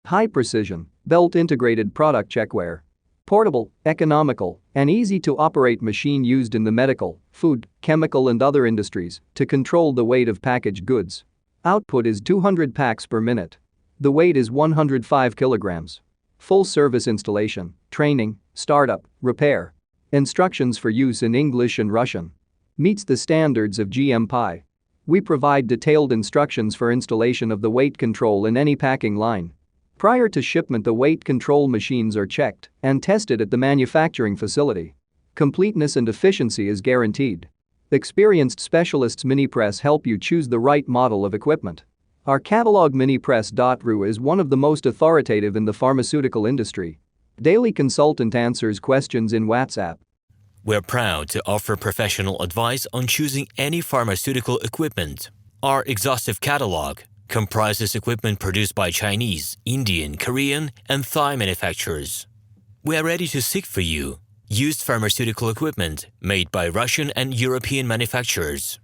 High-precision, belt-integrated product checkware. Portable, economical, and easy-to-operate machine used in the medical, food, chemical and other industries to control the weight of packaged goods. Output is 200 packs per minute. The weight is 105 kilograms. Full service installation, training, startup, repair. Instructions for use in English and Russian. Meets the standards of GMP. We provide detailed instructions for installation of the weight control in any packing line. Prior to shipment, the weight control machines are checked and tested at the manufacturing facility. Completeness and efficiency is guaranteed. Experienced specialists Minipress help you choose the right model of equipment. Our catalog Minipress.ru is one of the most authoritative in the pharmaceutical industry. Daily consultant answers questions in WhatsApp. We're proud to offer professional advice on choosing any pharmaceutical equipment. Our exhaustive catalog comprises equipment produced by Chinese, Indian, Korean, and Thai manufacturers. We are ready to seek for you used pharmaceutical equipment made by Russian and European manufacturers.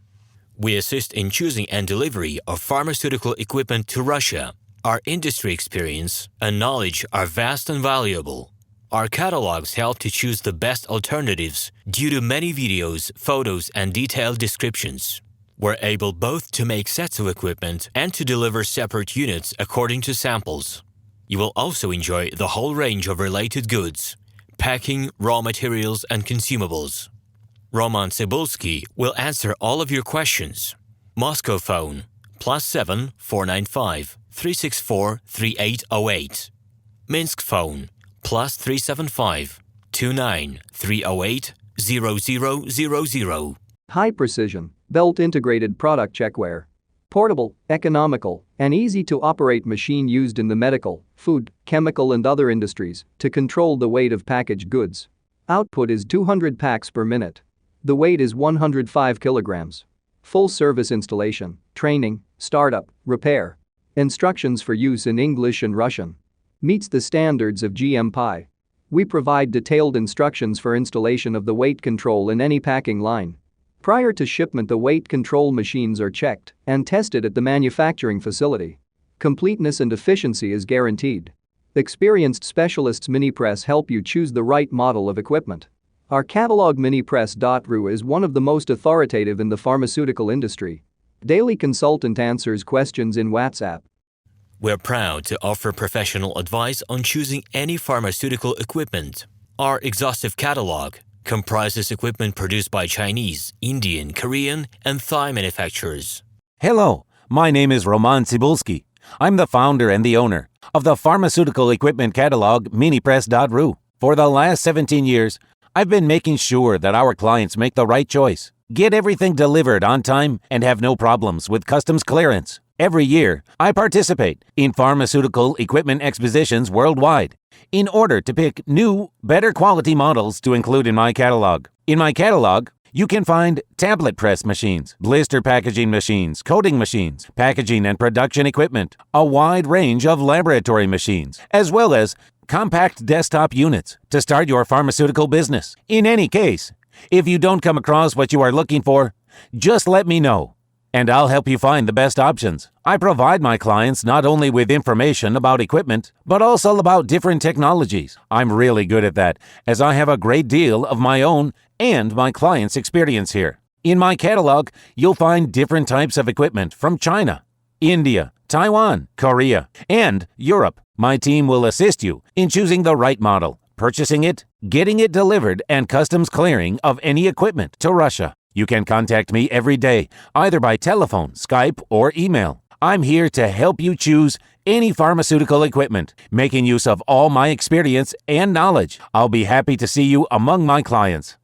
We assist in choosing and delivery of pharmaceutical equipment to Russia. Our industry experience and knowledge are vast and valuable. Our catalogs help to choose the best alternatives due to many videos, photos, and detailed descriptions. We're able both to make sets of equipment and to deliver separate units according to samples. You will also enjoy the whole range of related goods, packing, raw materials, and consumables. RomanTsibulsky will answer all of your questions. Moscow phone +7 495 364 3808. Minsk phone +375 29 308 0000. High-precision, belt-integrated product checkware. Portable, economical, and easy-to-operate machine used in the medical, food, chemical and other industries to control the weight of packaged goods. Output is 200 packs per minute. The weight is 105 kilograms. Full service installation, training, startup, repair. Instructions for use in English and Russian. Meets the standards of GMP. We provide detailed instructions for installation of the weight control in any packing line. Prior to shipment, the weight control machines are checked and tested at the manufacturing facility. Completeness and efficiency is guaranteed. Experienced specialists Minipress help you choose the right model of equipment. Our catalog Minipress.ru is one of the most authoritative in the pharmaceutical industry. Daily consultant answers questions in WhatsApp. We're proud to offer professional advice on choosing any pharmaceutical equipment. Our exhaustive catalog comprises equipment produced by Chinese, Indian, Korean, and Thai manufacturers. Hello, my name is RomanTsibulsky. I'm the founder and the owner of the pharmaceutical equipment catalog Minipress.ru. For the last 17 years, I've been making sure that our clients make the right choice, get everything delivered on time, and have no problems with customs clearance. Every year, I participate in pharmaceutical equipment expositions worldwide in order to pick new, better quality models to include in my catalog. In my catalog, you can find tablet press machines, blister packaging machines, coating machines, packaging and production equipment, a wide range of laboratory machines, as well as compact desktop units to start your pharmaceutical business. In any case, if you don't come across what you are looking for, just let me know, and I'll help you find the best options. I provide my clients not only with information about equipment, but also about different technologies. I'm really good at that, as I have a great deal of my own and my clients' experience here. In my catalog, you'll find different types of equipment from China, India, Taiwan, Korea, and Europe. My team will assist you in choosing the right model, purchasing it, getting it delivered, and customs clearing of any equipment to Russia. You can contact me every day, either by telephone, Skype, or email. I'm here to help you choose any pharmaceutical equipment, making use of all my experience and knowledge. I'll be happy to see you among my clients.